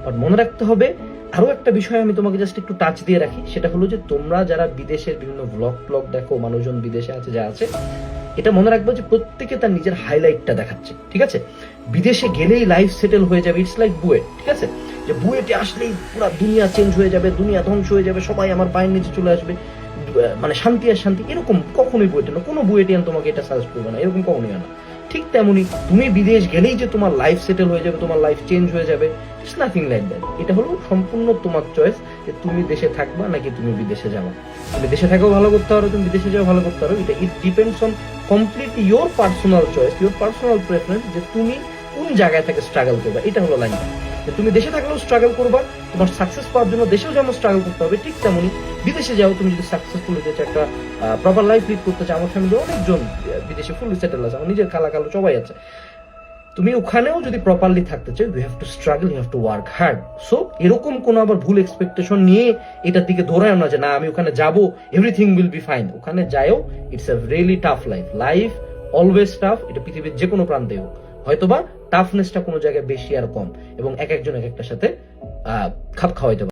But মনে রাখতে হবে আরো একটা বিষয় আমি তোমাকে জাস্ট একটু টাচ দিয়ে রাখি, সেটা হলো যে তোমরা যারা বিদেশের বিভিন্ন ব্লগ দেখো, মানুষজন বিদেশে আছে যা আছে, এটা মনে রাখবে যে প্রত্যেকে তার নিজের হাইলাইটটা দেখাচ্ছে, ঠিক আছে? বিদেশে গেলেই লাইফ সেটেল হয়ে যাবে, ইটস লাইক বুয়েট, ঠিক আছে? যে বুয়েটে আসলেই পুরো দুনিয়া চেঞ্জ হয়ে যাবে, দুনিয়া ধ্বংস হয়ে যাবে, সবাই আমার পায়ের নিচে চলে আসবে, মানে শান্তি আর শান্তি, এরকম কখনোই বুয়েটে না, কোনো বুয়েটিয়ান তোমাকে এটা সাজেস্ট করবে না, এরকম কখনোই না। ঠিক তেমনি তুমি বিদেশ গেলেই যে তোমার লাইফ সেটেল হয়ে যাবে, তোমার লাইফ চেঞ্জ হয়ে যাবে, ইটস নাথিং লাইক দ্যাট। এটা হলো সম্পূর্ণ তোমার চয়েস যে তুমি দেশে থাকবা নাকি তুমি বিদেশে যাবা। তুমি দেশে থাকেও ভালো করতে পারো, তুমি বিদেশে যাও ভালো করতে পারো, এটা it depends on completely your personal choice, your personal preference, যে তুমি কোন জায়গায় থেকে স্ট্রাগল করবা। এটা হলো লাইন। তুমি দেশে থাকলেও স্ট্রাগল করবা, তোমার সাকসেস পাওয়ার জন্য দেশেও যেমন স্ট্রাগল করতে হবে, ঠিক তেমনি বিদেশে যাও, তুমি যদি সাকসেসফুল হতে চাও, একটা প্রপার লাইফ লিড করতে চাও, আমার ফ্যামিলি অনেকজন বিদেশে ফুললি সেটেল আছে, আমার নিজের কালো সবাই আছে, তুমি ওখানেও যদি প্রপারলি থাকতে চাও, you have to struggle, you have to work hard. So এরকম কোনো আবার ভুল এক্সপেকটেশন নিয়ে এটার দিকে ধরায় না যে না আমি ওখানে যাবো, এভরিথিং উইল বি ফাইন। ওখানে যাও, it's a really tough life always tough, এটা পৃথিবীর যে কোনো প্রান্তে হোক, হয়তোবা টাফনেসটা কোনো জায়গায় বেশি আর কম, এবং এক একজন এক একটার সাথে খাপ খাওয়াইতে পারে।